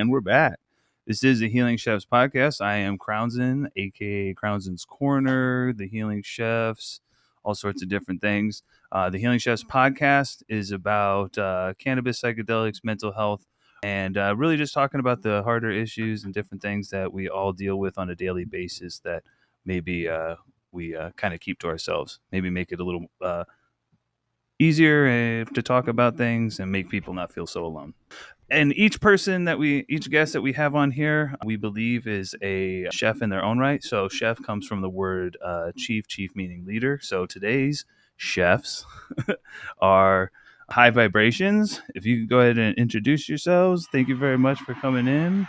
And we're back. This is the Healing Chefs podcast. I am Crownson, aka Crownson's Corner, the Healing Chefs, all sorts of different things. The Healing Chefs podcast is about cannabis, psychedelics, mental health, and really just talking about the harder issues and different things that we all deal with on a daily basis that maybe we kind of keep to ourselves. Maybe make it a little easier to talk about things and make people not feel so alone. And each guest that we have on here, we believe is a chef in their own right. So chef comes from the word chief meaning leader. So today's chefs are High Vibrations. If you could go ahead and introduce yourselves. Thank you very much for coming in.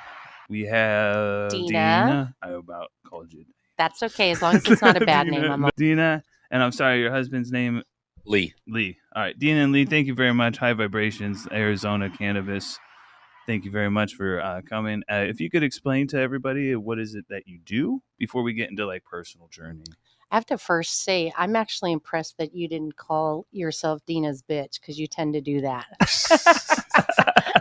We have Deena. I about called you. That's okay, as long as it's not a bad name. Deena, and I'm sorry, your husband's name? Lee. All right, Deena and Lee, thank you very much. High Vibrations, Arizona Cannabis. Thank you very much for coming. If you could explain to everybody what is it that you do before we get into like personal journey. I have to first say, I'm actually impressed that you didn't call yourself Deena's bitch, because you tend to do that,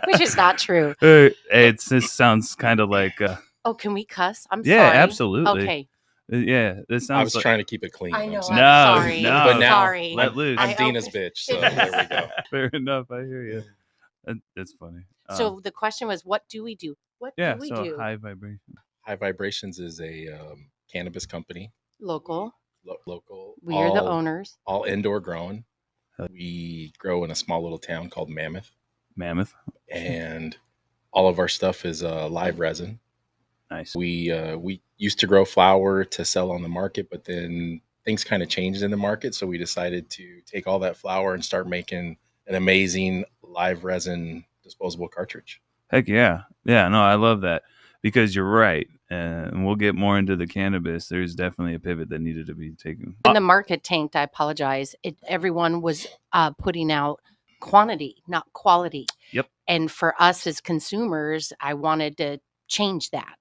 which is not true. This sounds kind of like. Oh, can we cuss? I'm yeah, sorry. Absolutely. Okay. Yeah, this sounds. I was trying to keep it clean. I know. I'm sorry. No, but now sorry. Let loose. I'm Deena's bitch, so there we go. Fair enough. I hear you. That's funny. So the question was, what do we do? What do we do? High Vibration. High Vibrations is a cannabis company. Local. Local. We are the owners. All indoor grown. We grow in a small little town called Mammoth. And all of our stuff is live resin. Nice. We used to grow flower to sell on the market, but then things kind of changed in the market. So we decided to take all that flower and start making an amazing live resin disposable cartridge. Heck yeah. Yeah, no, I love that because you're right. And we'll get more into the cannabis. There's definitely a pivot that needed to be taken. When the market tanked, I apologize. Everyone was putting out quantity, not quality. Yep. And for us as consumers, I wanted to change that.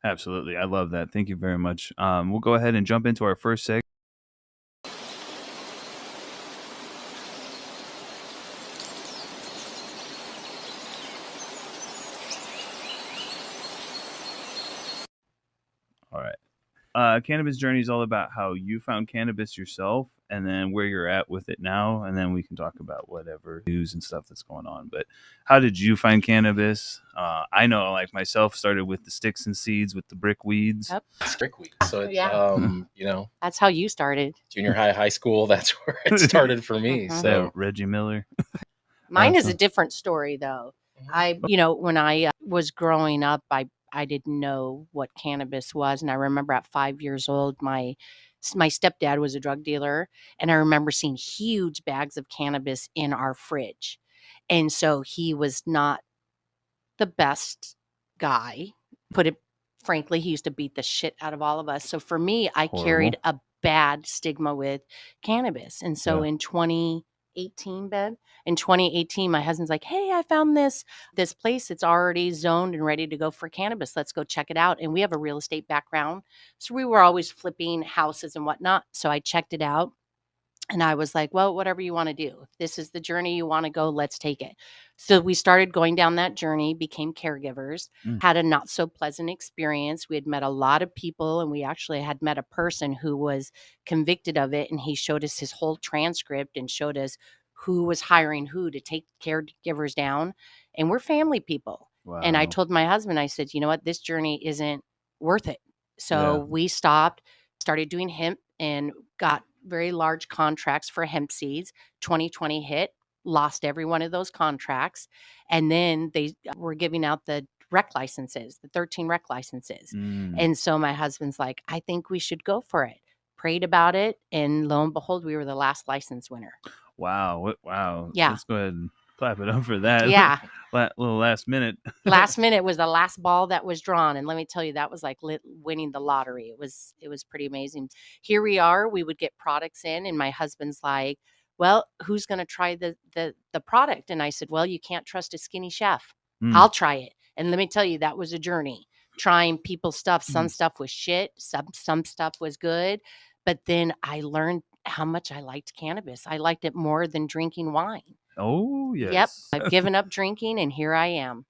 Absolutely. I love that. Thank you very much. We'll go ahead and jump into our first segment. All right. Cannabis Journey is all about how you found cannabis yourself and then where you're at with it now. And then we can talk about whatever news and stuff that's going on. But how did you find cannabis? I know, like myself, started with the sticks and seeds with the brick weeds. Yep. Brickweed. So, you know. That's how you started. Junior high school, that's where it started for me. So Reggie Miller. Mine is a different story, though. When I was growing up, I didn't know what cannabis was. And I remember at 5 years old, my stepdad was a drug dealer. And I remember seeing huge bags of cannabis in our fridge. And so he was not the best guy. Put it frankly, he used to beat the shit out of all of us. So for me, I carried a bad stigma with cannabis. And so in 2018, my husband's like, hey, I found this place. It's already zoned and ready to go for cannabis. Let's go check it out. And we have a real estate background. So we were always flipping houses and whatnot. So I checked it out. And I was like, well, whatever you want to do. If this is the journey you want to go, let's take it. So we started going down that journey, became caregivers, had a not so pleasant experience. We had met a lot of people, and we actually had met a person who was convicted of it. And he showed us his whole transcript and showed us who was hiring who to take caregivers down. And we're family people. Wow. And I told my husband, I said, you know what, this journey isn't worth it. So we stopped, started doing hemp, and got very large contracts for hemp seeds. 2020 hit, lost every one of those contracts. And then they were giving out the rec licenses, the 13 rec licenses. And so my husband's like, I think we should go for it. Prayed about it. And lo and behold, we were the last license winner. Wow. Wow. Yeah. Let's go ahead and clap it up for that. Yeah. Little last minute. Last minute was the last ball that was drawn. And let me tell you, that was like winning the lottery. It was pretty amazing. Here we are. We would get products in, and my husband's like, well, who's going to try the product? And I said, well, you can't trust a skinny chef. I'll try it. And let me tell you, that was a journey. Trying people's stuff. Some stuff was shit. Some stuff was good. But then I learned how much I liked cannabis. I liked it more than drinking wine. Oh, yes. Yep. I've given up drinking, and here I am.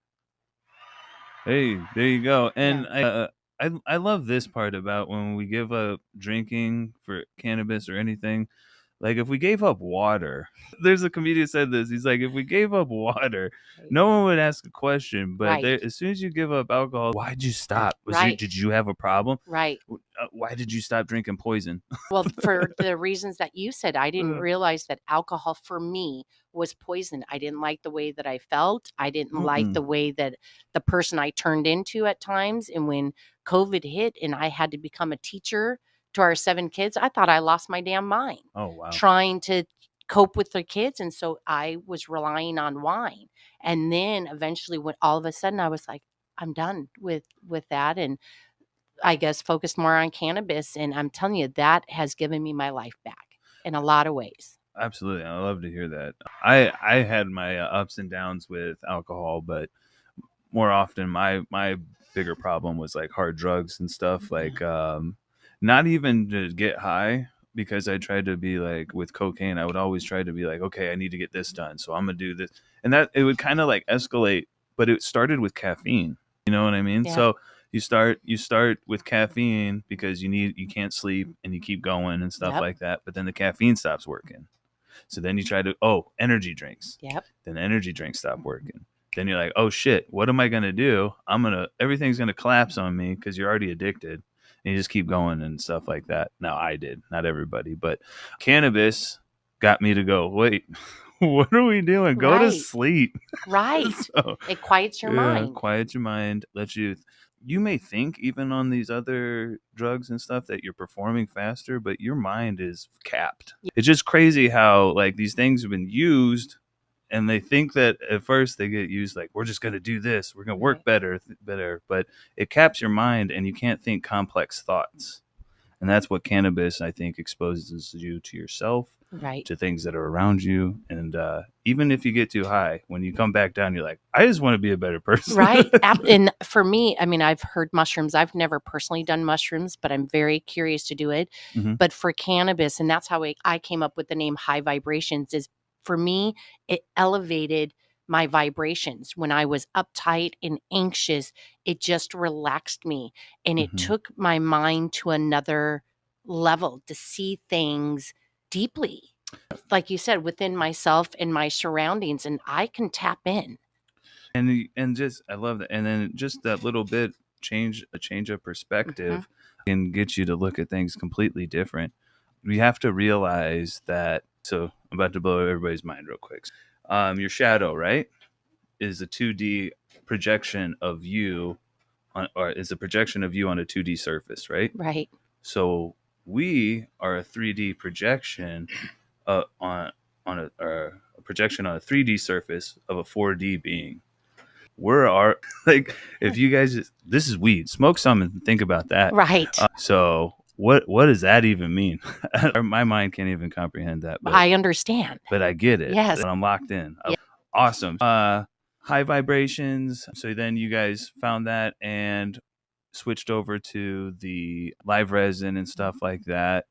Hey, there you go. And Yeah. I love this part about when we give up drinking for cannabis or anything. Like if we gave up water, there's a comedian said this. He's like, if we gave up water, Right. no one would ask a question. But Right. as soon as you give up alcohol, why'd you stop? Right. Did you have a problem? Right. Why did you stop drinking poison? Well, for the reasons that you said, I didn't Uh, realize that alcohol for me was poison. I didn't like the way that I felt. I didn't like Mm-mm. the way that the person I turned into at times. And when COVID hit and I had to become a teacher to our 7 kids, I thought I lost my damn mind Oh wow. trying to cope with the kids. And so I was relying on wine. And then eventually when all of a sudden I was like, I'm done with that. And I guess, focused more on cannabis, and I'm telling you, that has given me my life back in a lot of ways. Absolutely. I love to hear that. I had my ups and downs with alcohol, but more often my bigger problem was like hard drugs and stuff, like not even to get high, because I tried to be like with cocaine, I would always try to be like, okay, I need to get this done, so I'm gonna do this, and that it would kind of like escalate. But it started with caffeine, you know what I mean? Yeah. So you start with caffeine because you can't sleep and you keep going and stuff Yep. like that, but then the caffeine stops working. So then you try to energy drinks. Yep. Then energy drinks stop working. Then you're like, oh shit, what am I gonna do? Everything's gonna collapse on me because you're already addicted. And you just keep going and stuff like that. Now I did, not everybody, but cannabis got me to go, wait, what are we doing? Go to Right. sleep. Right. So, It quiets your mind. quiet your mind, lets you may think even on these other drugs and stuff that you're performing faster, but your mind is capped. It's just crazy how like these things have been used, and they think that at first they get used like, we're just going to do this, we're going to work Right. better, but it caps your mind and you can't think complex thoughts. And that's what cannabis, I think, exposes you to yourself, Right. to things that are around you. And even if you get too high, when you come back down, you're like, I just want to be a better person. Right. And for me, I mean, I've heard mushrooms. I've never personally done mushrooms, but I'm very curious to do it. Mhm. But for cannabis, and that's how I came up with the name High Vibrations, is for me, it elevated my vibrations. When I was uptight and anxious, it just relaxed me, and it Mhm. took my mind to another level to see things deeply. Like you said, within myself and my surroundings, and I can tap in. And just I love that. And then just that little bit a change of perspective can get you to look at things completely different. We have to realize that. So I'm about to blow everybody's mind real quick. Your shadow, right, is a 2D projection of you or is a projection of you on a 2D surface, right? Right. So we are a 3D projection on a projection on a 3D surface of a 4D being. We're our like if you guys this is weed. Smoke some and think about that. Right. So what does that even mean? My mind can't even comprehend that. But I understand. but I get it. Yes. But I'm locked in. Yeah. Awesome. High vibrations. So then you guys found that and switched over to the live resin and stuff like that.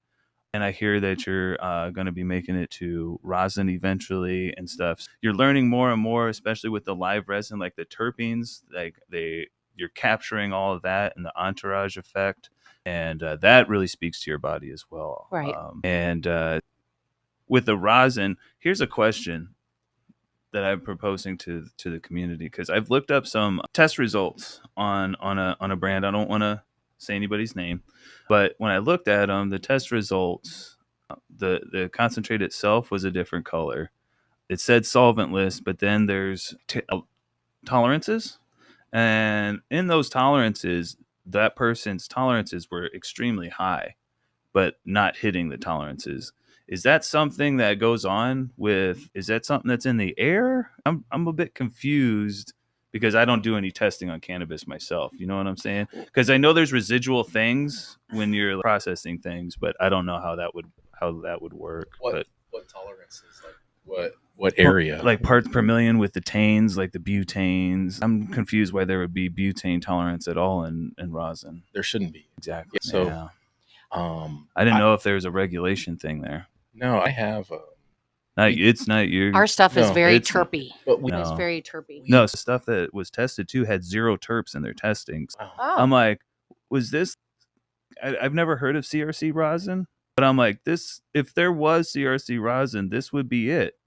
And I hear that you're going to be making it to rosin eventually and stuff. You're learning more and more, especially with the live resin, like the terpenes, like you're capturing all of that and the entourage effect. And that really speaks to your body as well. Right. And with the rosin, here's a question that I'm proposing to the community, because I've looked up some test results on a brand. I don't want to say anybody's name, but when I looked at them, the test results, the concentrate itself was a different color. It said solventless, but then there's tolerances, and in those tolerances, that person's tolerances were extremely high, but not hitting the tolerances. Is that something that goes on with? Is that something that's in the air? I'm a bit confused because I don't do any testing on cannabis myself. You know what I'm saying? Because I know there's residual things when you're processing things, but I don't know how that would work. What tolerances? Like what area? Like parts per million with the tanes, like the butanes. I'm confused why there would be butane tolerance at all in rosin. There shouldn't be. Exactly. Yeah, so I didn't know if there was a regulation thing there. No, I have It's not your. Our stuff is very it's terpy. But It's very terpy. No, stuff that was tested too had 0 terps in their testings. Wow. Oh. I'm like, was this? I've never heard of CRC rosin, but I'm like, this. If there was CRC rosin, this would be it.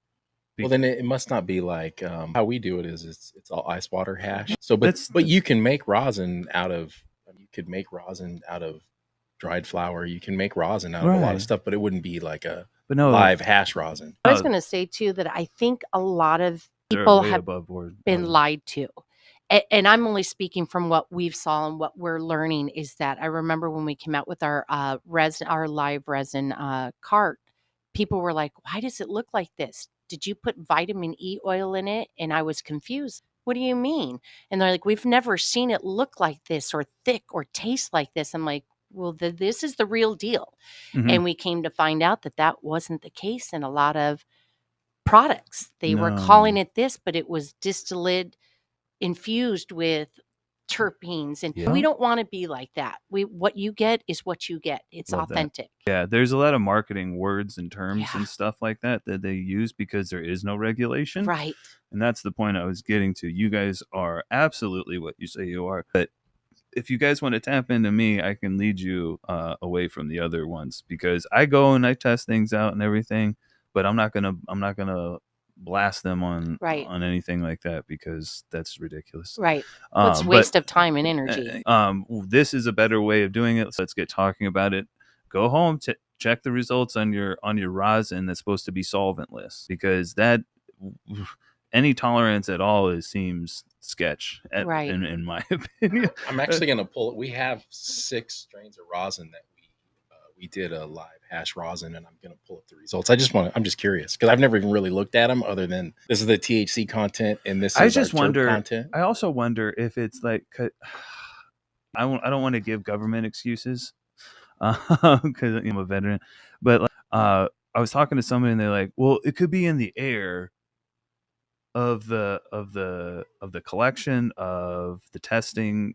Well, then it must not be like how we do it. Is it's all ice water hash. So, but you can make rosin out of. You could make rosin out of dried flower. You can make rosin out of a lot of stuff, but it wouldn't be like a live hash rosin. I was going to say too that I think a lot of people have been lied to. And I'm only speaking from what we've saw and what we're learning is that I remember when we came out with our resin, our live resin cart, people were like, why does it look like this? Did you put vitamin E oil in it? And I was confused. What do you mean? And they're like, we've never seen it look like this or thick or taste like this. I'm like, well, this is the real deal. Mm-hmm. And we came to find out that that wasn't the case in a lot of products. They were calling it this, but it was distillate infused with terpenes. And we don't want to be like that. What you get is what you get. It's authentic. Yeah, there's a lot of marketing words and terms and stuff like that they use because there is no regulation. Right. And that's the point I was getting to. You guys are absolutely what you say you are. But if you guys want to tap into me, I can lead you away from the other ones because I go and I test things out and everything, but I'm not gonna blast them on anything like that because that's ridiculous. Right. It's waste of time and energy. This is a better way of doing it. So let's get talking about it. Go home, check the results on your rosin that's supposed to be solventless because that any tolerance at all seems sketch in my opinion. I'm actually going to pull it. We have 6 strains of rosin that we did a live hash rosin, and I'm going to pull up the results. I'm just curious because I've never even really looked at them other than this is the THC content and this is our terp content. I also wonder if it's like I don't want to give government excuses because I'm a veteran, but I was talking to somebody and they're like, well, it could be in the air of the collection of the testing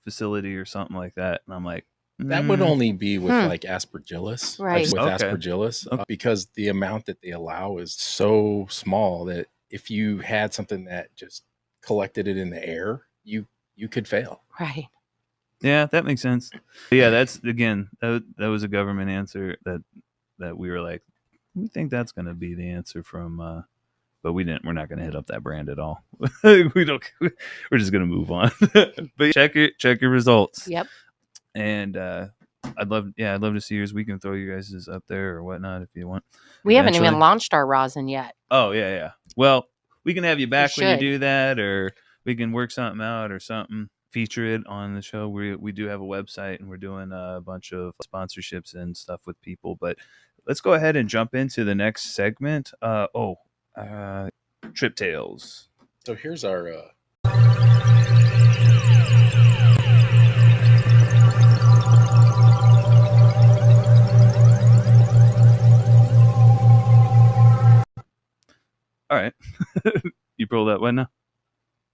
facility or something like that, and I'm like, that would only be with like aspergillus, right? With aspergillus, because the amount that they allow is so small that if you had something that just collected it in the air, you could fail. Right. Yeah, that makes sense. But yeah, that's again that was a government answer that we were like, we think that's going to be the answer from. But we didn't. We're not going to hit up that brand at all. We don't. We're just going to move on. But check your results. Yep. And I'd love to see yours. We can throw you guys up there or whatnot if you want. We haven't even launched our rosin yet. Oh yeah. Well, we can have you back when you do that, or we can work something out or something. Feature it on the show. We do have a website, and we're doing a bunch of sponsorships and stuff with people. But let's go ahead and jump into the next segment. Trip Tales. So here's our all right. You pulled up what now?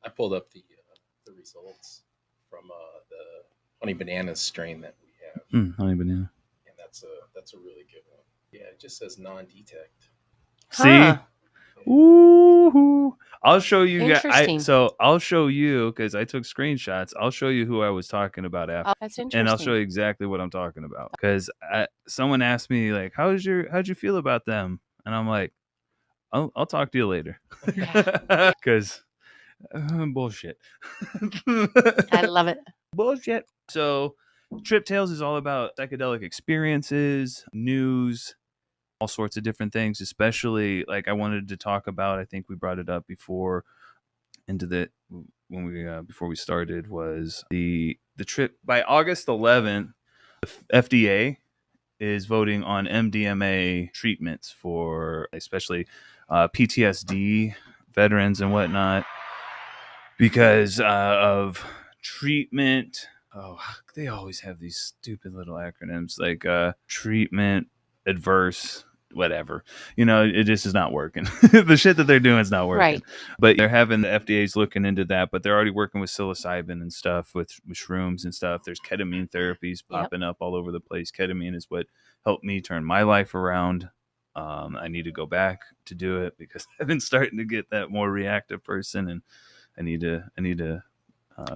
I pulled up the results from the honey banana strain that we have. Honey banana. And that's a really good one. Yeah, it just says non-detect. See? Ooh, I'll show you guys. I'll show you because I took screenshots. I'll show you who I was talking about after. Oh, that's interesting. And I'll show you exactly what I'm talking about. Because someone asked me like, how'd you feel about them? And I'm like, I'll talk to you later. Because bullshit. I love it. Bullshit. So Trip Tales is all about psychedelic experiences, news, all sorts of different things, especially like I wanted to talk about, I think we brought it up before before we started, was the trip by August 11th, the FDA is voting on MDMA treatments for especially PTSD veterans and whatnot because of treatment. Oh, they always have these stupid little acronyms like treatment adverse whatever, it just is not working. The shit that they're doing is not working, right? But they're having the FDA's looking into that, but they're already working with psilocybin and stuff with shrooms and stuff. There's ketamine therapies popping up all over the place. Ketamine is what helped me turn my life around. I need to go back to do it because I've been starting to get that more reactive person, and I need to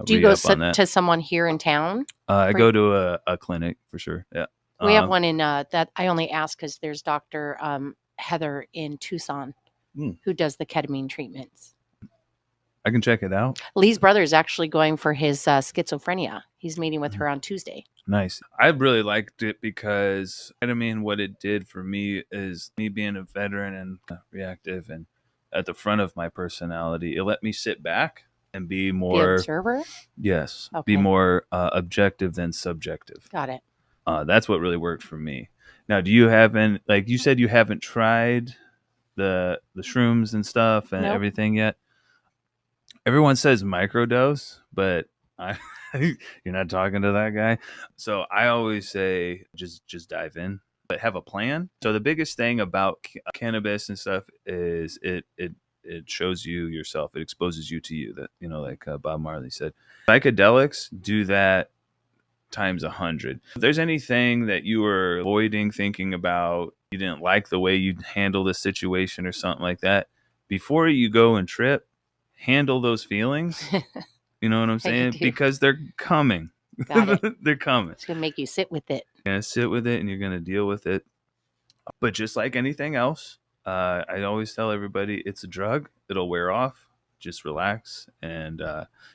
Do you go re-up on that. to someone here in town? I go to a clinic for sure. Yeah. We have one in that I only ask because there's Dr. Heather in Tucson who does the ketamine treatments. I can check it out. Lee's brother is actually going for his schizophrenia. He's meeting with her on Tuesday. Nice. I really liked it because ketamine, what it did for me is me being a veteran and reactive and at the front of my personality, it let me sit back and be more... The observer? Yes. Okay. Be more objective than subjective. Got it. That's what really worked for me. Now, do you haven't, like you said, you haven't tried the shrooms and stuff and everything yet? Everyone says microdose, but you're not talking to that guy. So I always say just dive in, but have a plan. So the biggest thing about cannabis and stuff is it shows you yourself. It exposes you to you. That, you know, like Bob Marley said, psychedelics do that times 100. If there's anything that you were avoiding thinking about, you didn't like the way you handle this situation or something like that, before you go and trip, handle those feelings. You know what I'm saying? Because they're coming. Got it. They're coming. It's going to make you sit with it. You're going to sit with it and you're going to deal with it. But just like anything else, I always tell everybody it's a drug. It'll wear off. Just relax and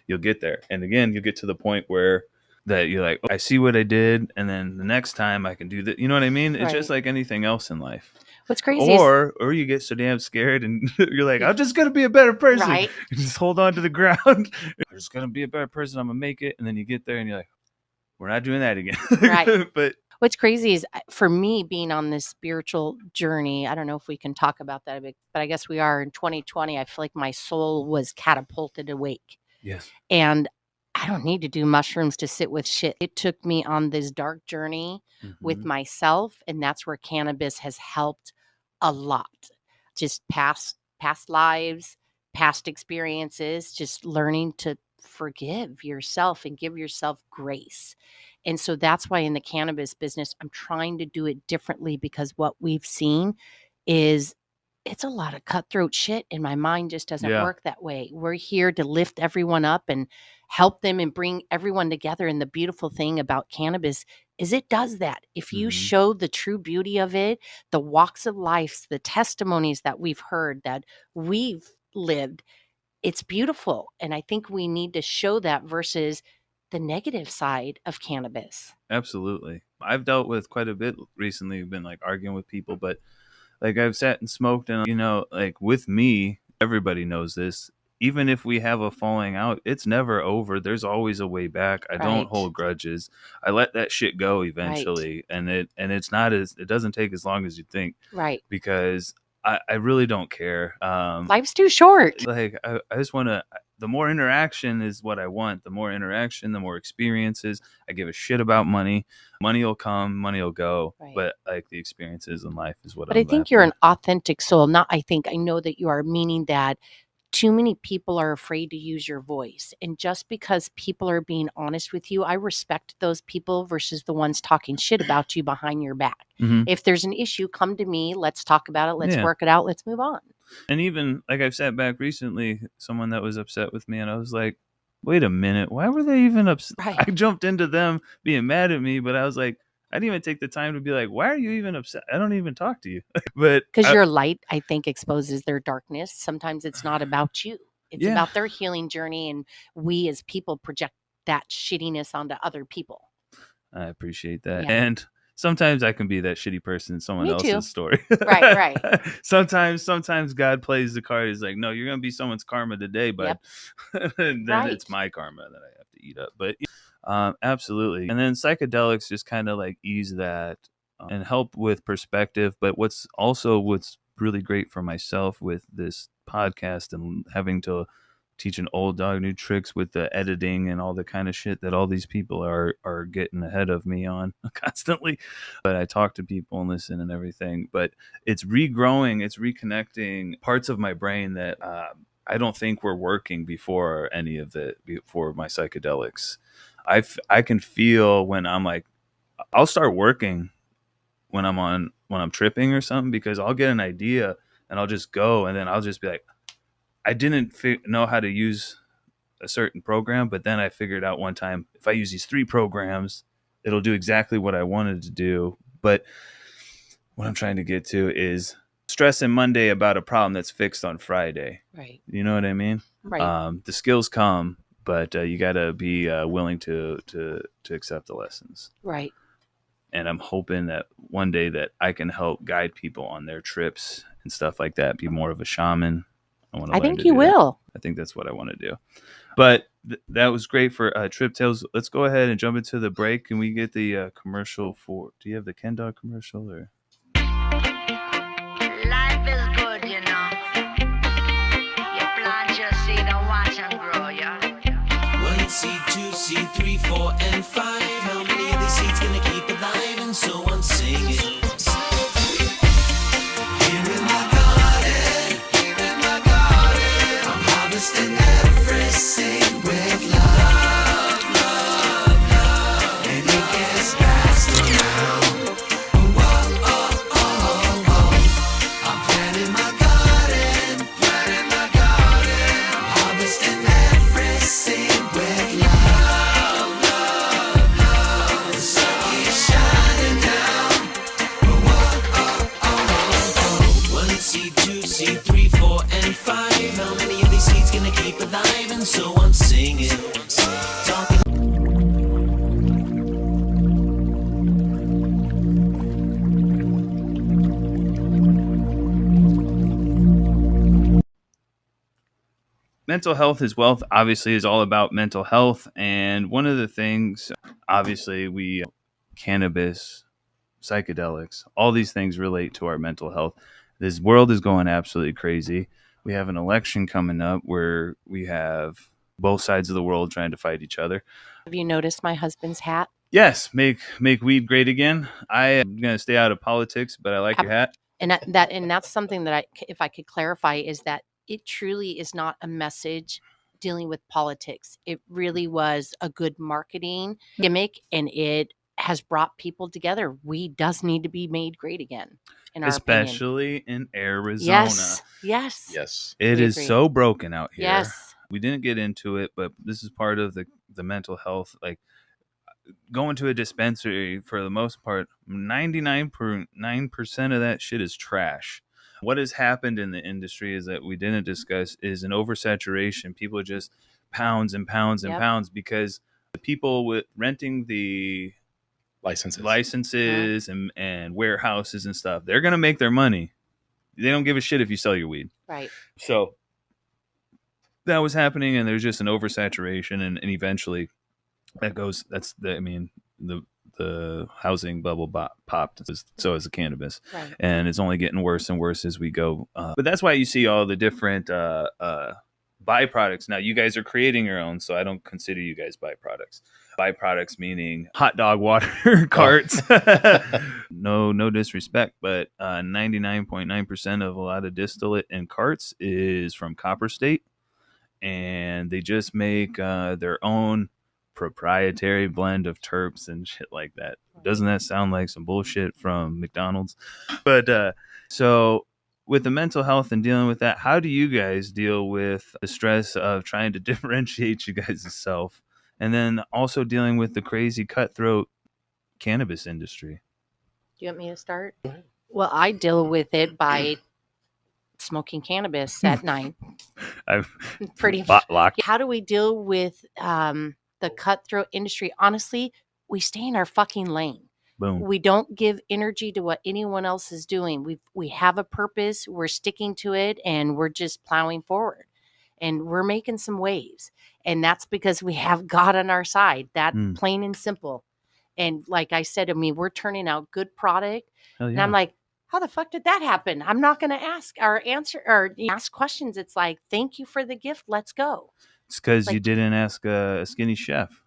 you'll get there. And again, you'll get to the point where that you're like, oh, I see what I did. And then the next time I can do that. You know what I mean? It's just like anything else in life. What's crazy or you get so damn scared and you're like, I'm just going to be a better person. Right. Just hold on to the ground. I'm just going to be a better person. I'm going to make it. And then you get there and you're like, we're not doing that again. Right. But what's crazy is for me being on this spiritual journey, I don't know if we can talk about that a bit, but I guess we are in 2020. I feel like my soul was catapulted awake. Yes. And I don't need to do mushrooms to sit with shit. It took me on this dark journey with myself. And that's where cannabis has helped a lot. Just past lives, past experiences, just learning to forgive yourself and give yourself grace. And so that's why in the cannabis business, I'm trying to do it differently, because what we've seen is it's a lot of cutthroat shit, and my mind just doesn't work that way. We're here to lift everyone up and help them and bring everyone together. And the beautiful thing about cannabis is it does that. If you show the true beauty of it, the walks of life, the testimonies that we've heard, that we've lived, it's beautiful. And I think we need to show that versus the negative side of cannabis. Absolutely. I've dealt with quite a bit recently. I've been like arguing with people, but like I've sat and smoked, and, you know, like with me, everybody knows this. Even if we have a falling out, it's never over. There's always a way back. I don't hold grudges. I let that shit go eventually. And it doesn't take as long as you think. Right. Because I really don't care. Life's too short. Like I just want to, the more interaction is what I want. The more interaction, the more experiences. I give a shit about money. Money will come, money will go. Right. But like the experiences in life is what. But I think you're an authentic soul. I know that you are, meaning that too many people are afraid to use your voice. And just because people are being honest with you, I respect those people versus the ones talking shit about you behind your back. If there's an issue, come to me. Let's talk about it. Let's work it out. Let's move on. And even like I've sat back recently, someone that was upset with me, and I was like, wait a minute, why were they even upset? Right. I jumped into them being mad at me, but I was like, I didn't even take the time to be like, why are you even upset? I don't even talk to you. But because your light, I think, exposes their darkness. Sometimes it's not about you. It's about their healing journey. And we as people project that shittiness onto other people. I appreciate that. Yeah. And sometimes I can be that shitty person in someone else's story. Right. Sometimes God plays the card. He's like, no, you're going to be someone's karma today, but and then it's my karma that I have to eat up. But absolutely. And then psychedelics just kind of like ease that and help with perspective. But what's really great for myself with this podcast and having to teach an old dog new tricks with the editing and all the kind of shit that all these people are getting ahead of me on constantly. But I talk to people and listen and everything. But it's regrowing, it's reconnecting parts of my brain that I don't think were working before my psychedelics. I can feel when I'm like, I'll start working when I'm on when I'm tripping or something, because I'll get an idea and I'll just go, and then I'll just be like, I didn't know how to use a certain program, but then I figured out one time, if I use these 3 programs, it'll do exactly what I wanted to do. But what I'm trying to get to is stressing Monday about a problem that's fixed on Friday. Right. You know what I mean? Right. The skills come, but you got to be willing to accept the lessons. Right. And I'm hoping that one day that I can help guide people on their trips and stuff like that. Be more of a shaman. I think you will. I think that's what I want to do. But that was great for Trip Tales. Let's go ahead and jump into the break. Can we get the commercial for? Do you have the Ken Dog commercial or? Life is good, you know. You plant your seed and watch them grow, yeah. 1 seed, 2 seed, 3, 4, and 5. How many of these seeds gonna keep alive? And so I'm singing. Here in my garden, I'm harvesting everything with love, love, love. And it gets passed around. Whoa, oh, oh, oh. I'm planting my garden, I'm harvesting everything with love, love, love. The sun keeps shining down. Whoa, oh, oh, oh. 1 seed, 2 seed, 3, 4, and 5. How many of these seeds gonna keep alive? And so I'm singing, talking. Mental health is wealth, obviously, is all about mental health. And one of the things, obviously, cannabis, psychedelics, all these things relate to our mental health. This world is going absolutely crazy. We have an election coming up where we have both sides of the world trying to fight each other. Have you noticed my husband's hat? Yes, make weed great again. I am going to stay out of politics, but I like your hat. And that's something that if I could clarify, is that it truly is not a message dealing with politics. It really was a good marketing gimmick, and it has brought people together. Weed does need to be made great again, in our opinion. Especially in Arizona. Yes. It We is agree. so broken out here. Yes. We didn't get into it, but this is part of the mental health. Like, going to a dispensary, for the most part, 99.9% of that shit is trash. What has happened in the industry is that we didn't discuss is an oversaturation. People are just pounds and pounds and pounds, because the people with renting the licenses and warehouses and stuff, they're going to make their money. They don't give a shit if you sell your weed. Right. So that was happening, and there's just an oversaturation, and eventually the housing bubble popped. So is the cannabis. Right. And it's only getting worse and worse as we go. But that's why you see all the different byproducts. Now, you guys are creating your own, so I don't consider you guys byproducts. Byproducts meaning hot dog water carts. No disrespect, but 99.9% of a lot of distillate in carts is from Copper State, and they just make their own proprietary blend of terps and shit like that. Doesn't that sound like some bullshit from McDonald's? But so with the mental health and dealing with that, how do you guys deal with the stress of trying to differentiate you guys' self, and then also dealing with the crazy cutthroat cannabis industry? Do you want me to start? Well, I deal with it by smoking cannabis at night. Pretty locked. How do we deal with the cutthroat industry? Honestly, we stay in our fucking lane. Boom. We don't give energy to what anyone else is doing. We have a purpose. We're sticking to it, and we're just plowing forward. And we're making some waves. And that's because we have God on our side. That plain and simple. And like I said, I mean, we're turning out good product. Hell yeah. And I'm like, how the fuck did that happen? I'm not going to ask or answer or ask questions. It's like, thank you for the gift. Let's go. It's because you didn't ask a skinny chef.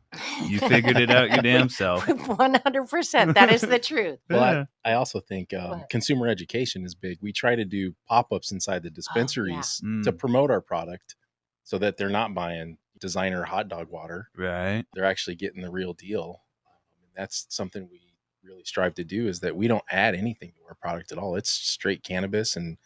You figured it out your damn self. 100%. That is the truth. Well, I also think consumer education is big. We try to do pop-ups inside the dispensaries to promote our product, so that they're not buying designer hot dog water. Right. They're actually getting the real deal. That's something we really strive to do is that we don't add anything to our product at all. It's straight cannabis, and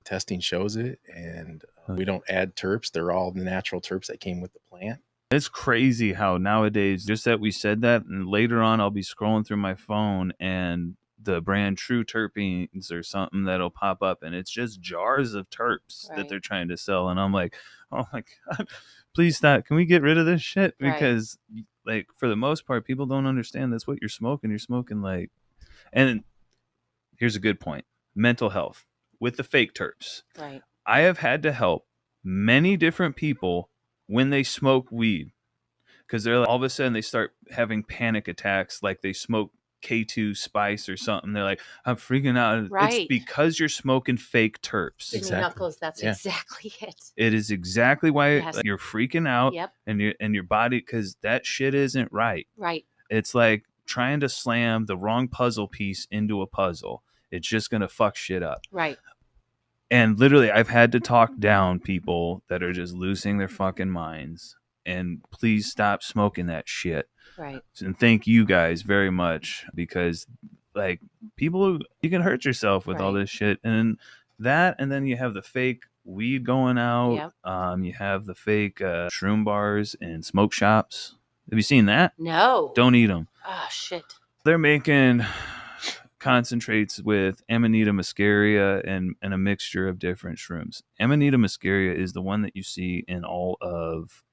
testing shows it. And we don't add terps. They're all the natural terps that came with the plant. It's crazy how nowadays, just that we said that, and later on I'll be scrolling through my phone and the brand True Terpenes or something that'll pop up, and it's just jars of terps that they're trying to sell. And I'm like, oh my God, please stop. Can we get rid of this shit? Because like, for the most part, people don't understand that's what you're smoking. You're smoking like, and here's a good point. Mental health with the fake terps. Right. I have had to help many different people when they smoke weed, because they're like, all of a sudden they start having panic attacks, like they smoke K2 spice or something. They're like, I'm freaking out. Right. It's because you're smoking fake terps. Exactly. Knuckles, that's exactly it. It is exactly why you're freaking out. Yep. And your body, because that shit isn't right. Right. It's like trying to slam the wrong puzzle piece into a puzzle. It's just going to fuck shit up. Right. And literally, I've had to talk down people that are just losing their fucking minds. And please stop smoking that shit. Right. And thank you guys very much, because like, people, you can hurt yourself with all this shit. And then you have the fake weed going out. Yep. You have the fake shroom bars and smoke shops. Have you seen that? No. Don't eat them. Oh, shit. They're making concentrates with Amanita muscaria and a mixture of different shrooms. Amanita muscaria is the one that you see in all of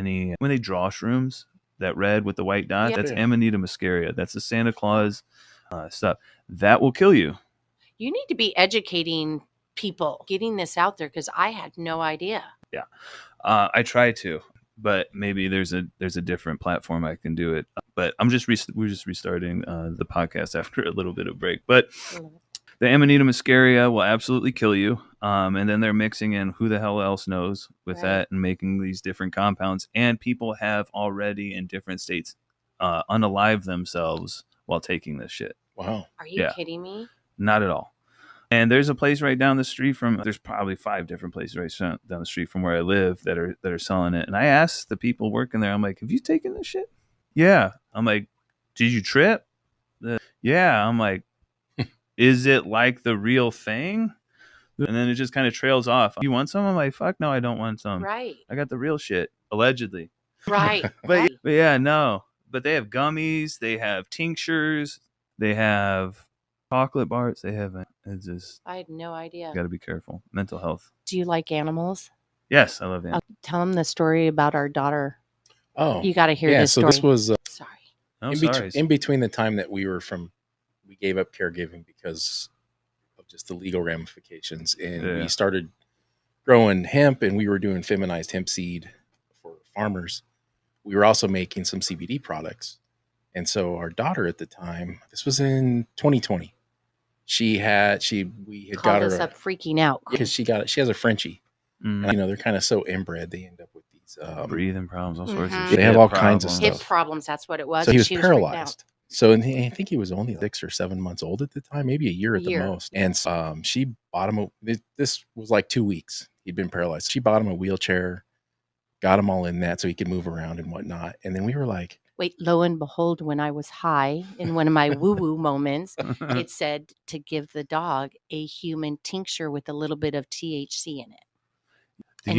when they draw shrooms, that red with the white dot. That's Amanita muscaria. That's the Santa Claus stuff. That will kill you. You need to be educating people, getting this out there, because I had no idea. Yeah. I try to, but maybe there's a different platform I can do it. But we're just restarting the podcast after a little bit of break. But the Amanita muscaria will absolutely kill you. And then they're mixing in who the hell else knows with that and making these different compounds. And people have already in different states unalive themselves while taking this shit. Wow. Are you kidding me? Not at all. And there's a place right down the street there's probably 5 different places right down the street from where I live that are selling it. And I asked the people working there, I'm like, have you taken this shit? Yeah. I'm like, did you trip? Yeah. I'm like, is it like the real thing? And then it just kind of trails off. You want some? I'm like, fuck no, I don't want some. Right. I got the real shit, allegedly. Right. But yeah, no. But they have gummies, they have tinctures, they have chocolate bars. They have it's just. I had no idea. Got to be careful. Mental health. Do you like animals? Yes, I love animals. Tell them the story about our daughter. Oh, you got to hear this story. So this was sorry. In between the time that we gave up caregiving because of just the legal ramifications, and we started growing hemp, and we were doing feminized hemp seed for farmers. We were also making some CBD products. And so our daughter at the time, this was in 2020, we had got her up freaking out because she has a Frenchie. And, they're kind of so inbred, they end up with these breathing problems, all sorts of shit. They have all kinds of stuff. Hip problems, that's what it was. So he was paralyzed. So I think he was only 6 or 7 months old at the time, maybe a year at the most. And she bought him this was like 2 weeks. He'd been paralyzed. She bought him a wheelchair, got him all in that so he could move around and whatnot. And then we were like, wait, lo and behold, when I was high in one of my woo-woo moments, it said to give the dog a human tincture with a little bit of THC in it. The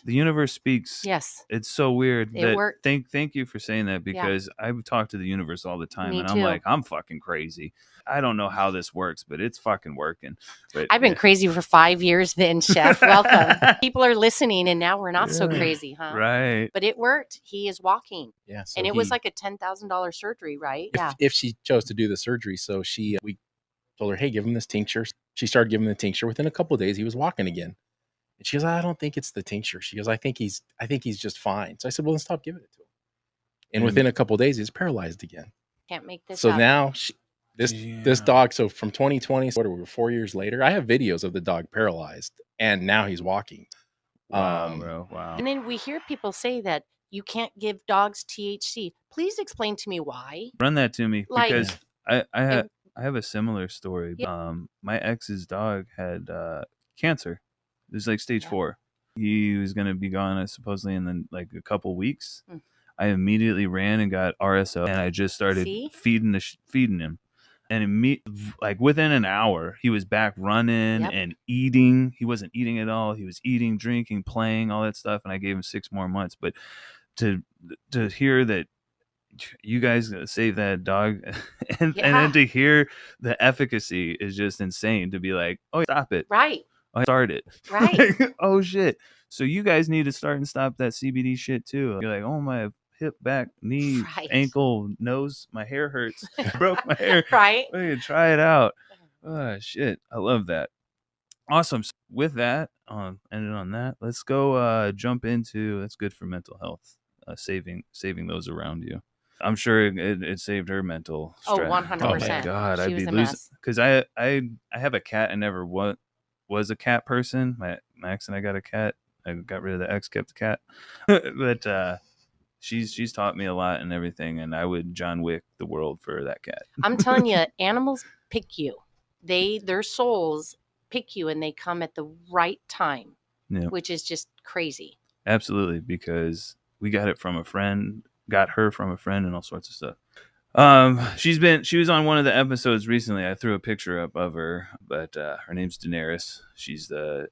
universe speaks. Yes. It's so weird. It worked. Thank you for saying that, because I've talked to the universe all the time. Me and too. I'm like, I'm fucking crazy. I don't know how this works, but it's fucking working. But I've been crazy for 5 years then, Chef. Welcome. People are listening, and now we're not so crazy, huh? Right. But it worked. He is walking. Yeah. So and it was like a $10,000 surgery, right? If she chose to do the surgery. So we told her, hey, give him this tincture. She started giving the tincture. Within a couple of days, he was walking again. And she goes, I don't think it's the tincture. She goes, I think he's just fine. So I said, well, then stop giving it to him. And within a couple of days, he's paralyzed again. Can't make this so up. Now this dog, so from 2020, so what are we, 4 years later, I have videos of the dog paralyzed, and now he's walking. Wow, bro. Wow. And then we hear people say that you can't give dogs THC. Please explain to me why. Run that to me, because I have a similar story. Yeah. My ex's dog had cancer. It was like stage 4. He was going to be gone supposedly in like a couple weeks. I immediately ran and got RSO, and I just started See? feeding him. And like within an hour, he was back running Yep. and eating. He wasn't eating at all. He was eating, drinking, playing, all that stuff. And I gave him 6 more months. But to hear that you guys saved that dog, and then to hear the efficacy is just insane. To be like, oh, stop it, Right. I start it, Right. oh shit. So you guys need to start and stop that CBD shit too. You're like, oh, my hip, back, knee, Right. ankle, nose, my hair hurts. I broke my hair. Right. We can try it out. Oh shit, I love that. Awesome. So with that, ended on that. Let's go jump into that's good for mental health. Saving those around you. I'm sure it saved her mental stress. Oh, 100%. Oh my god, She I'd was be a losing mess. because I have a cat. I never was a cat person. My ex and I got a cat. I got rid of the ex, kept the cat. But she's taught me a lot and everything, and I would John Wick the world for that cat. I'm telling you, animals pick you. Their souls pick you, and they come at the right time, Yeah. which is just crazy. Absolutely, because we got it from a friend, got her from a friend, and all sorts of stuff. She was on one of the episodes recently. I threw a picture up of her, but her name's Daenerys. She's the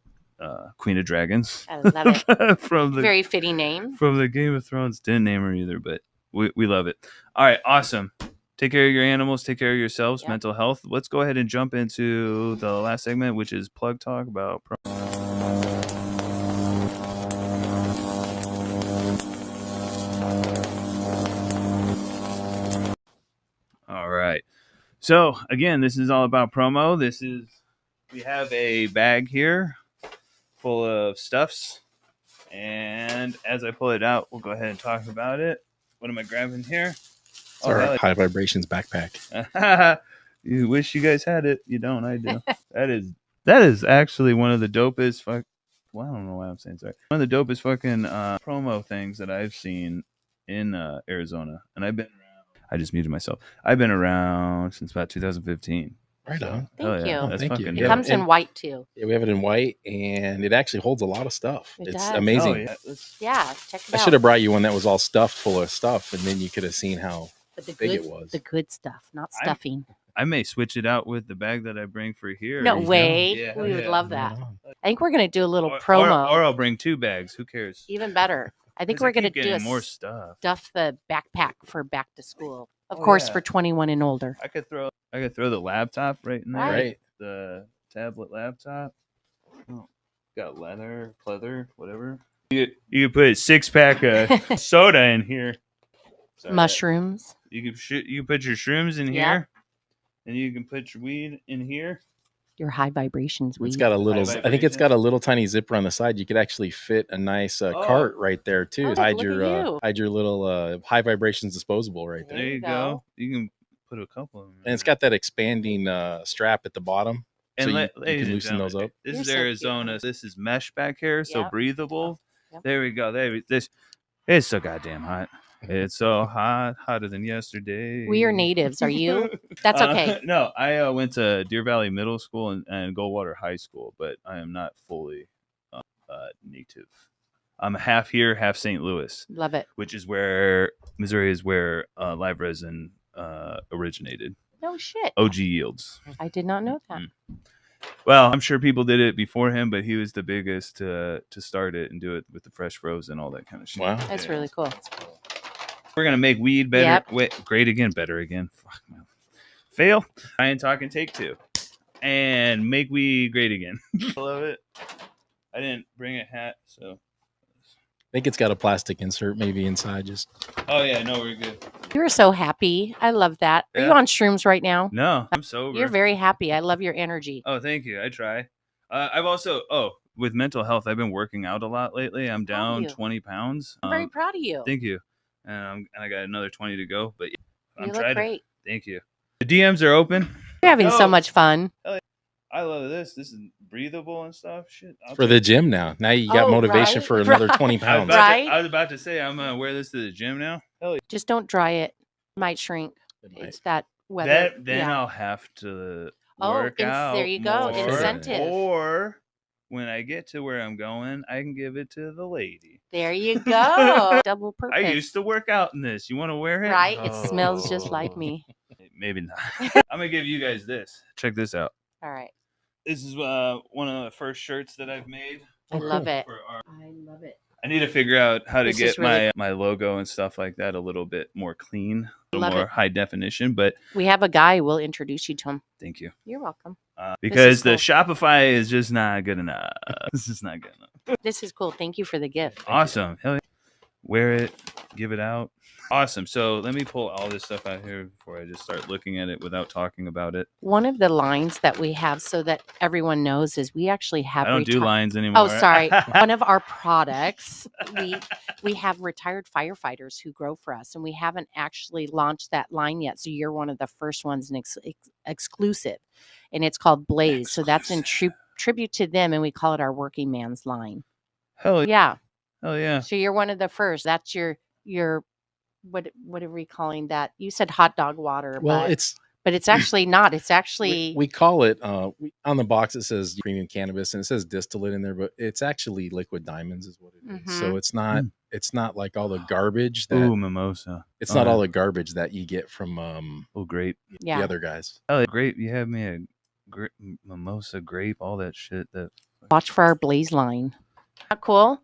Queen of Dragons. I love it. from the Very fitting name. from the Game of Thrones. Didn't name her either, but we love it. All right, awesome. Take care of your animals. Take care of yourselves. Yep. Mental health. Let's go ahead and jump into the last segment, which is plug talk about. All right. So again, this is all about promo. We have a bag here full of stuffs, and as I pull it out, we'll go ahead and talk about it. What am I grabbing here? It's our high vibrations backpack. You wish you guys had it. You don't. I do. That is actually one of the dopest. Well, I don't know why I'm saying sorry. One of the dopest fucking promo things that I've seen in Arizona, and I've been around. I just muted myself. I've been around since about 2015. Right on. Thank you. Oh, That's thank you. fucking It dope. comes in white too. Yeah, we have it in white, and it actually holds a lot of stuff. It It's does. amazing. Oh, yeah. Yeah, check it I out. should have brought you one that was all stuffed full of stuff, and then you could have seen how But the big good, it was. the good stuff, not stuffing. I may switch it out with the bag that I bring for here. No way. Yeah, We would yeah. love that. Right on. I think we're going to do a little Or promo. I'll bring 2 bags. Who cares? Even better. I think 'Cause we're going to keep do getting a more stuff. stuff the backpack for back to school. Of Oh, course, yeah. for 21 and older. I could throw the laptop right in there. Right. The tablet laptop. Oh, got leather, pleather, whatever. You could put a 6-pack of soda in here. Sorry, Mushrooms. You can put your shrooms in Yep. here, and you can put your weed in here. Your high vibrations. It's weed. got a little. High I think it's vibration. got a little tiny zipper on the side. You could actually fit a nice cart right there too. Oh, look hide at your you. hide your little high vibrations disposable right there. There you go. You can put a couple of them. And it's got that expanding strap at the bottom, so you ladies can and loosen those gentlemen, up. This You're is so cute. Arizona. This is mesh back here, so Yep. breathable. Yep. There we go. It's so goddamn hot. It's so hot, hotter than yesterday. We are natives. Are you? That's okay. No, I went to Deer Valley Middle School and Goldwater High School, but I am not fully native. I'm half here, half St. Louis, Love it. which is where Missouri is where Live Resin originated. No shit. OG Yields. I did not know that. Well, I'm sure people did it before him, but he was the biggest to start it and do it with the fresh frozen, all that kind of shit. Wow. That's Yeah. really cool. We're gonna make weed better. Yep. Wait, great again, better again. Fuck, man. Fail. I ain't talking. Take 2, and make weed great again. I love it. I didn't bring a hat, so. I think it's got a plastic insert maybe inside. Just Oh yeah, no, we're good. You're so happy. I love that. Are you Yeah. on shrooms right now? No, I'm sober. You're very happy. I love your energy. Oh, thank you. I try. I've also with mental health, I've been working out a lot lately. I'm Proud of down you. 20 pounds. I'm very proud of you. Thank you. And I got another 20 to go. But You I'm look trying great. Thank you. The DMs are open. You're having so Oh. much fun. I love this. This is breathable and stuff. Shit. I'll for take the it. gym now. Now you got Oh, motivation right, for another right. 20 I was, pounds. about to, Right? I was about to say I'm gonna wear this to the gym now. Hell yeah. Just don't dry it. It might shrink. It's that weather. Then yeah. I'll have to Oh, work out. there you go. more, Incentive. Or when I get to where I'm going, I can give it to the lady. There you go. Double purpose. I used to work out in this. You want to wear it? Right? It smells just like Oh. me. Maybe not. I'm gonna give you guys this. Check this out. All right. This is one of the first shirts that I've made. I love it. for our- I love it. I need to figure out how to This get is really- my logo and stuff like that a little bit more clean, a Love little more it. high definition. But We have a guy. We'll introduce you to him. thank you. You're welcome. Because the cool. Shopify is just not good enough. This is not good enough. This is cool. Thank you for the gift. Awesome. Hell yeah. Wear it. Give it out. Awesome. So let me pull all this stuff out here before I just start looking at it without talking about it. One of the lines that we have, so that everyone knows, is we actually have. I don't do lines anymore. Oh, sorry. One of our products, we have retired firefighters who grow for us, and we haven't actually launched that line yet. So you're one of the first ones, and exclusive, and it's called Blaze. So that's in tribute to them, and we call it our working man's line. Hell yeah. Yeah. Hell yeah. So you're one of the first. That's your what are we calling that? You said hot dog water. Well, but it's actually not. It's actually we call it on the box it says premium cannabis and it says distillate in there, but it's actually liquid diamonds is what it is. Mhm. So it's not like all the garbage that Ooh, mimosa. it's not all the garbage that you get from Oh, grape. yeah. the other guys. Oh, grape. You have me a mimosa, grape, all that shit. That Watch for our Blaze line. Not cool.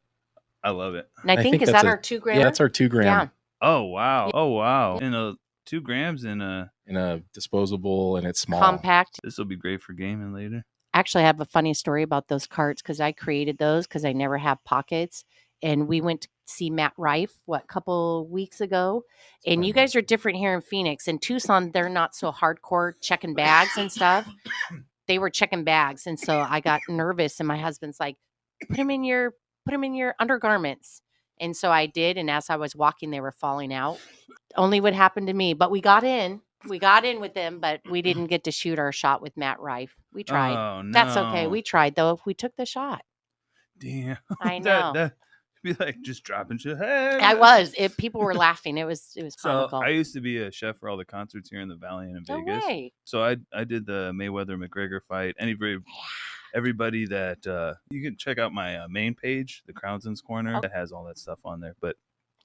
I love it. And I think is that's that our 2 gram? Yeah, that's our 2 gram Yeah. Oh wow. Oh wow. In 2 grams in a. in a disposable and it's small. Compact. This will be great for gaming later. Actually, I have a funny story about those carts because I created those because I never have pockets. And we went to see Matt Rife, a couple weeks ago. And you guys are different here in Phoenix. In Tucson, they're not so hardcore checking bags and stuff. They were checking bags. And so I got nervous. And my husband's like, put them in your undergarments. And so I did. And as I was walking, they were falling out. Only what happened to me. But we got in. We got in with them, but we didn't get to shoot our shot with Matt Rife. We tried. Oh no. That's okay. We tried, though. If we took the shot. Damn. I know. That'd be like just dropping shit. Hey. I was. People were laughing. It was So comical. I used to be a chef for all the concerts here in the Valley and in No Vegas. way. So I did the Mayweather McGregor fight. Everybody that you can check out my main page, the Crownson's Corner, that has all that stuff on there. But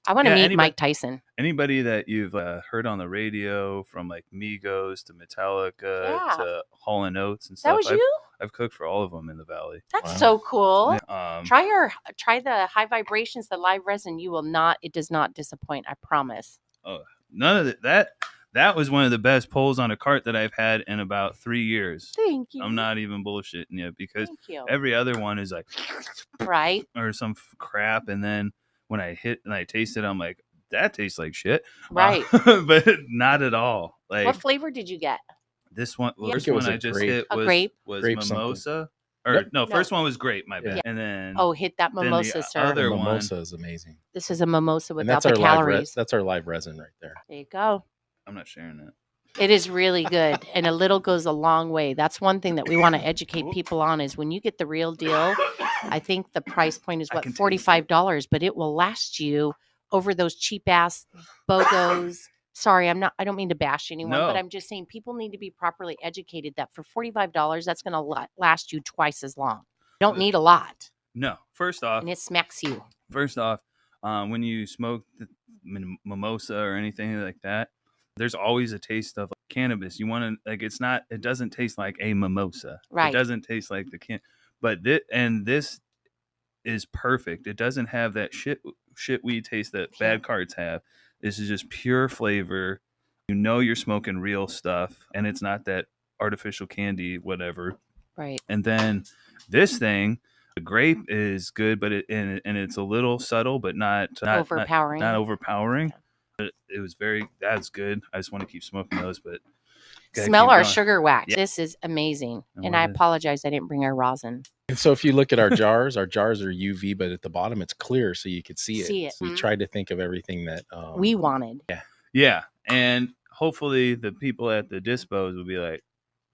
I want to meet anybody, Mike Tyson. Anybody that you've heard on the radio, from like Migos to Metallica to Hall and Oates and stuff. That was you? I've cooked for all of them in the Valley. That's so cool. Yeah, Try the high vibrations, the live resin. You will not. It does not disappoint. I promise. Oh, none of that. That was one of the best pulls on a cart that I've had in about 3 years. Thank you. I'm not even bullshitting you because Thank you. every other one is like Right. or some crap, and then when I hit and I taste it, I'm like, that tastes like shit. Right. But not at all. Like What flavor did you get? this one, Yeah. first It one was a I just grape. hit A was grape? Grape something. mimosa. Or Yep. no, No. first one was grape, my bad. Yeah. And then Oh, hit that then the mimosa, sir. other The one. mimosa is amazing. This is a mimosa And without that's the our calories. that's our live resin right there. There you go. I'm not sharing it. It is really good, and a little goes a long way. That's one thing that we want to educate people on is when you get the real deal. I think the price point is I what can taste $45, but it will last you over those cheap ass BOGOs. Sorry, I don't mean to bash anyone, but No. I'm just saying people need to be properly educated that for $45, that's going to last you twice as long. You don't need a lot, No. First off, and it smacks you. When you smoke the mimosa or anything like that, there's always a taste of cannabis. You want to it doesn't taste like a mimosa. Right. It doesn't taste like but this is perfect. It doesn't have that shit weed taste that bad carts have. This is just pure flavor. You know you're smoking real stuff, and it's not that artificial candy, whatever. Right. And then this thing, the grape is good, but it's a little subtle, but not Overpowering. Not overpowering. It was that's good. I just want to keep smoking those, but gotta Smell keep our going. sugar wax. Yeah. This is amazing. And And what I is- apologize. I didn't bring our rosin. And so if you look at our jars are UV, but at the bottom it's clear so you could see it. See it. So we Mhm. tried to think of everything that We wanted. Yeah, and hopefully the people at the dispos will be like,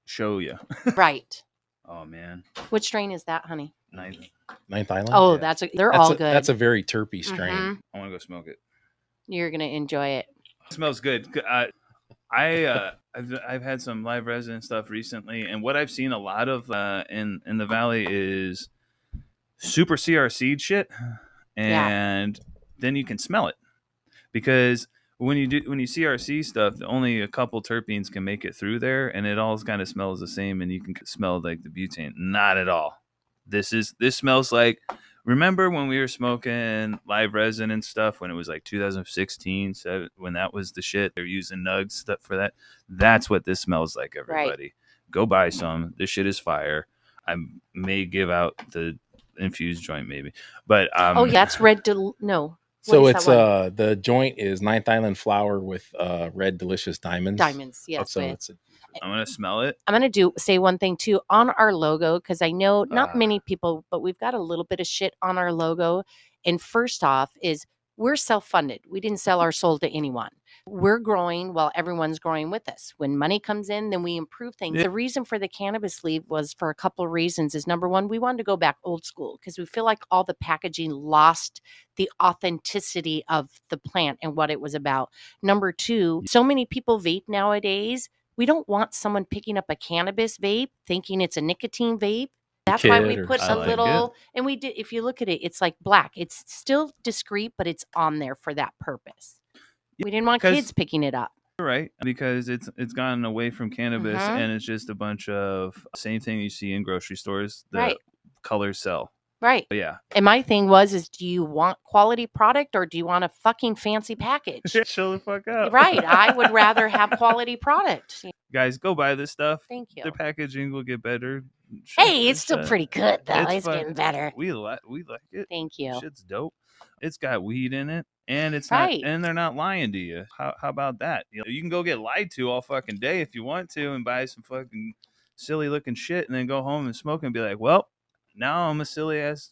show you. Right. Oh man, Which strain is that, honey? nice. Ninth Island. Oh, Yeah. they're that's all a, good. That's a very terpy strain. Mhm. I want to go smoke it. You're going to enjoy it. It smells good. I've had some live resin stuff recently, and what I've seen a lot of in the valley is super CRC shit, and then you can smell it, because when you CRC stuff, only a couple terpenes can make it through there, and it all kind of smells the same, and you can smell like the butane. Not at all. This smells like, remember when we were smoking live resin and stuff, when it was like 2016, when that was the shit, they're using nugs stuff for that. That's what this smells like, everybody. Right. Go buy some. This shit is fire. I may give out the infused joint maybe, but that's no. So it's the joint is 9th Island flower with red delicious diamonds. Diamonds, yes. So I'm gonna smell it. I'm gonna say one thing too on our logo, because I know not many people, but we've got a little bit of shit on our logo. And first off, is we're self-funded. We didn't sell our soul to anyone. We're growing while everyone's growing with us. When money comes in, then we improve things. Yeah. The reason for the cannabis sleeve was for a couple of reasons. Is number one, we wanted to go back old school because we feel like all the packaging lost the authenticity of the plant and what it was about. Number two, so many people vape nowadays. We don't want someone picking up a cannabis vape thinking it's a nicotine vape. That's why we put a little, and we did, if you look at it, it's like black. It's still discreet, but it's on there for that purpose. We didn't want kids picking it up. Right, because it's gotten away from cannabis, and it's just a bunch of same thing you see in grocery stores. The colors sell. Right. But yeah. And my thing is do you want quality product or do you want a fucking fancy package? Chill the fuck out. Right. I would rather have quality product. Guys, go buy this stuff. Thank you. The packaging will get better. Hey, it's still pretty good though. It's getting better. We like it. Thank you. Shit's dope. It's got weed in it, and it's not, and they're not lying to you. How about that? You can go get lied to all fucking day if you want to, and buy some fucking silly looking shit, and then go home and smoke and be like, well, now I'm a silly ass.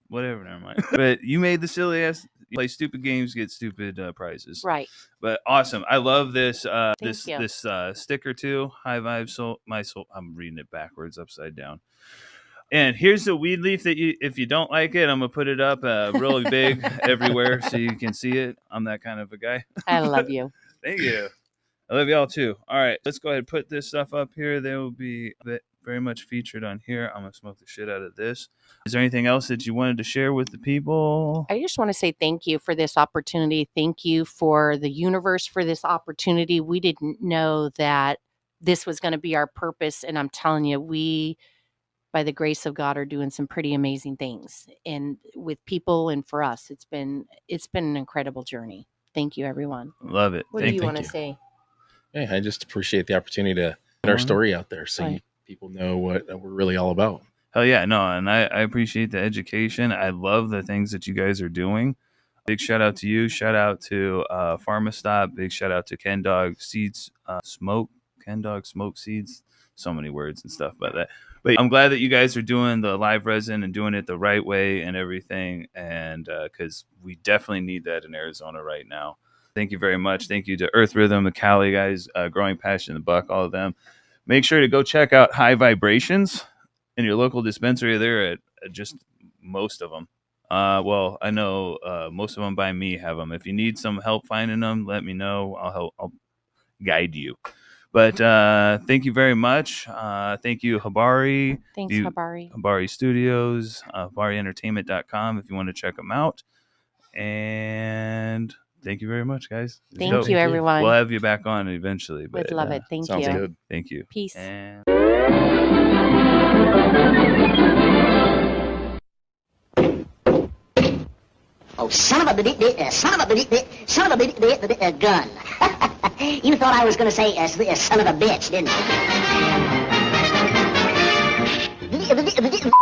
Whatever, never mind. But you made the silly ass. You play stupid games, get stupid prizes. Right. But awesome. I love this. This sticker too. High Vibe Soul. My soul. I'm reading it backwards, upside down. And here's the weed leaf that if you don't like it, I'm gonna put it up really big everywhere so you can see it. I'm that kind of a guy. I love you. Thank you. I love y'all too. All right, let's go ahead and put this stuff up here. They will be very much featured on here. I'm gonna smoke the shit out of this. Is there anything else that you wanted to share with the people? I just want to say thank you for this opportunity. Thank you for the universe for this opportunity. We didn't know that this was going to be our purpose, and I'm telling you, we, by the grace of God, are doing some pretty amazing things, and with people and for us, it's been an incredible journey. Thank you, everyone. Love it. What do you want to say? Hey, I just appreciate the opportunity to get our story out there so people know what we're really all about. Hell yeah, no, and I appreciate the education. I love the things that you guys are doing. Big shout out to you. Shout out to PharmaStop. Big shout out to Ken Dog Seeds Smoke. Ken Dog Smoke Seeds. So many words and stuff about that. But I'm glad that you guys are doing the live resin and doing it the right way and everything. And because we definitely need that in Arizona right now. Thank you very much. Thank you to Earth Rhythm, the Cali guys, Growing Passion, the Buck, all of them. Make sure to go check out High Vibrations in your local dispensary. They're at just most of them. Well, I know most of them by me have them. If you need some help finding them, let me know. I'll guide you. But thank you very much. Thank you, Habari. Thanks, Habari. Habari Studios, HabariEntertainment.com if you want to check them out. And thank you very much, guys. Thank you, everyone. We'll have you back on eventually. But, would love it. Thank you. Sounds good. Thank you. Peace. And... Oh, son of a gun. You thought I was going to say son of a bitch, didn't you?